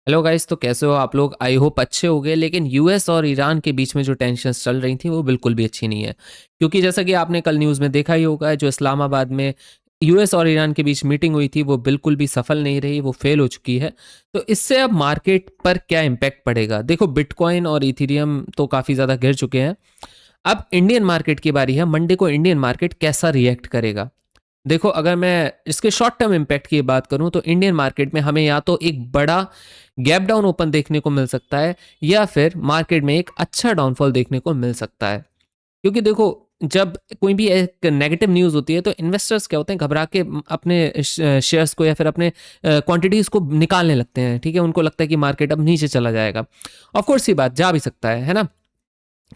Hello guys, तो कैसे हो आप लोग? आई होप अच्छे हो गए। लेकिन यूएस और ईरान के बीच में जो टेंशन्स चल रही थी वो बिल्कुल भी अच्छी नहीं है। क्योंकि जैसा कि आपने कल न्यूज़ में देखा ही होगा, जो इस्लामाबाद में यूएस और ईरान के बीच मीटिंग हुई थी वो बिल्कुल भी सफल नहीं रही, वो फेल हो चुकी है। तो इससे अब मार्केट पर क्या इम्पैक्ट पड़ेगा? देखो, बिटकॉइन और इथेरियम तो काफ़ी ज़्यादा गिर चुके हैं। अब इंडियन मार्केट की बारी है। मंडे को इंडियन मार्केट कैसा रिएक्ट करेगा? देखो, अगर मैं इसके शॉर्ट टर्म इम्पैक्ट की बात करूं तो इंडियन मार्केट में हमें या तो एक बड़ा गैप डाउन ओपन देखने को मिल सकता है, या फिर मार्केट में एक अच्छा डाउनफॉल देखने को मिल सकता है। क्योंकि देखो, जब कोई भी एक नेगेटिव न्यूज़ होती है तो इन्वेस्टर्स क्या होते हैं, घबरा के अपने शेयर्स को या फिर अपने क्वांटिटीज़ को निकालने लगते हैं। ठीक है, उनको लगता है कि मार्केट अब नीचे चला जाएगा। ऑफ कोर्स ये बात जा भी सकता है ना?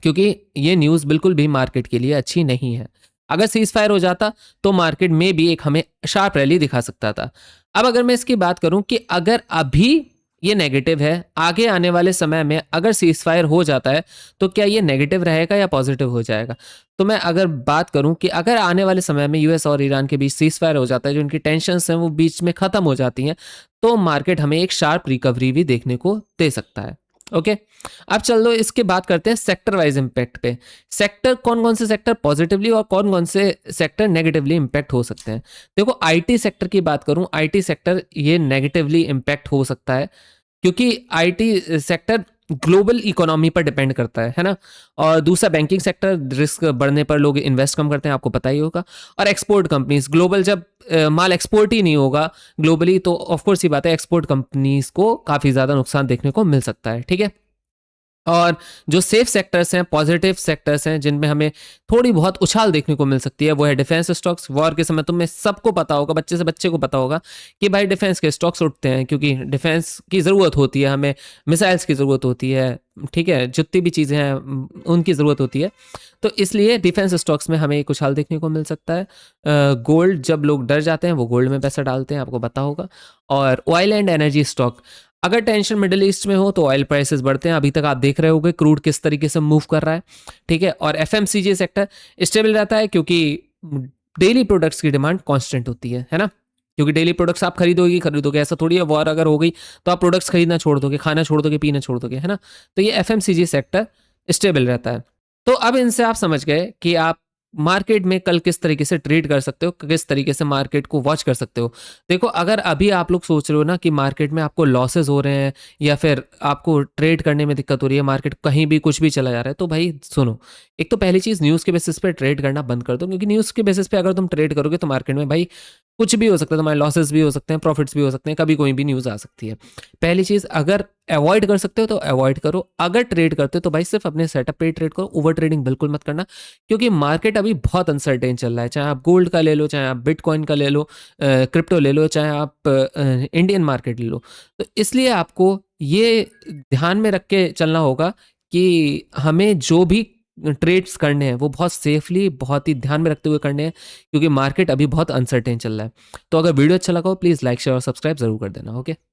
क्योंकि ये न्यूज़ बिल्कुल भी मार्केट के लिए अच्छी नहीं है। अगर सीज़ फायर हो जाता तो मार्केट में भी एक हमें शार्प रैली दिखा सकता था। अब अगर मैं इसकी बात करूं कि अगर अभी ये नेगेटिव है, आगे आने वाले समय में अगर सीज़ फायर हो जाता है तो क्या ये नेगेटिव रहेगा या पॉजिटिव हो जाएगा? तो मैं अगर बात करूं कि अगर आने वाले समय में यूएस और ईरान के बीच सीज़ फायर हो जाता है, जो उनकी टेंशन्स हैं वो बीच में ख़त्म हो जाती हैं, तो मार्केट हमें एक शार्प रिकवरी भी देखने को दे सकता है। ओके, अब चलो इसके बात करते हैं सेक्टर वाइज इम्पैक्ट पे। सेक्टर, कौन कौन से सेक्टर पॉजिटिवली और कौन कौन से सेक्टर नेगेटिवली इम्पैक्ट हो सकते हैं? देखो, आईटी सेक्टर की बात करूं, आईटी सेक्टर ये नेगेटिवली इम्पैक्ट हो सकता है। क्योंकि आईटी सेक्टर ग्लोबल इकोनॉमी पर डिपेंड करता है ना? और दूसरा बैंकिंग सेक्टर, रिस्क बढ़ने पर लोग इन्वेस्ट कम करते हैं, आपको पता ही होगा। और एक्सपोर्ट कंपनीज, ग्लोबल जब माल एक्सपोर्ट ही नहीं होगा ग्लोबली, तो ऑफकोर्स ही बात है, एक्सपोर्ट कंपनीज को काफ़ी ज़्यादा नुकसान देखने को मिल सकता है। ठीक है, और जो सेफ सेक्टर्स हैं, पॉजिटिव सेक्टर्स हैं, जिनमें हमें थोड़ी बहुत उछाल देखने को मिल सकती है, वो है डिफेंस स्टॉक्स। वॉर के समय तुम्हें सबको पता होगा, बच्चे से बच्चे को पता होगा कि भाई डिफेंस के स्टॉक्स उठते हैं, क्योंकि डिफेंस की ज़रूरत होती है हमें, मिसाइल्स की ज़रूरत होती है। ठीक है, जितनी भी चीज़ें हैं उनकी ज़रूरत होती है। तो इसलिए डिफेंस स्टॉक्स में हमें एक उछाल देखने को मिल सकता है। गोल्ड, जब लोग डर जाते हैं वो गोल्ड में पैसा डालते हैं, आपको पता होगा। और ऑयल एंड एनर्जी स्टॉक, अगर टेंशन मिडिल ईस्ट में हो तो ऑयल प्राइसेस बढ़ते हैं। अभी तक आप देख रहे होंगे क्रूड किस तरीके से मूव कर रहा है। ठीक है, और एफएमसीजी सेक्टर स्टेबल रहता है, क्योंकि डेली प्रोडक्ट्स की डिमांड कांस्टेंट होती है ना? क्योंकि डेली प्रोडक्ट्स आप खरीदोगे, ऐसा थोड़ी है वॉर अगर हो गई तो आप प्रोडक्ट्स खरीदना छोड़ दोगे, खाना छोड़ दोगे, पीना छोड़ दोगे, है ना? तो ये एफएमसीजी सेक्टर स्टेबल रहता है। तो अब इनसे आप समझ गए कि आप मार्केट में कल किस तरीके से ट्रेड कर सकते हो, किस तरीके से मार्केट को वॉच कर सकते हो। देखो, अगर अभी आप लोग सोच रहे हो ना कि मार्केट में आपको लॉसेस हो रहे हैं या फिर आपको ट्रेड करने में दिक्कत हो रही है, मार्केट कहीं भी कुछ भी चला जा रहा है, तो भाई सुनो, एक तो पहली चीज़, न्यूज़ के बेसिस पे ट्रेड करना बंद कर दो। क्योंकि न्यूज़ के बेसिस पे अगर तुम ट्रेड करोगे तो मार्केट में भाई कुछ भी हो सकता है, तुम्हारे लॉसेस भी हो सकते हैं, प्रॉफिट्स भी हो सकते हैं, कभी कोई भी न्यूज़ आ सकती है। पहली चीज़, अगर अवॉइड कर सकते हो तो अवॉइड करो। अगर ट्रेड करते हो तो भाई सिर्फ अपने सेटअप पे ही ट्रेड करो, ओवर ट्रेडिंग बिल्कुल मत करना। क्योंकि मार्केट अभी बहुत अनसर्टेन चल रहा है, चाहे आप गोल्ड का ले लो, चाहे आप बिटकॉइन का ले लो, क्रिप्टो ले लो, चाहे आप इंडियन मार्केट ले लो। तो इसलिए आपको ये ध्यान में रख के चलना होगा कि हमें जो भी ट्रेड्स करने हैं वो बहुत सेफली, बहुत ही ध्यान में रखते हुए करने हैं, क्योंकि मार्केट अभी बहुत अनसर्टेन चल रहा है। तो अगर वीडियो अच्छा लगा हो, प्लीज़ लाइक शेयर और सब्सक्राइब ज़रूर कर देना। ओके।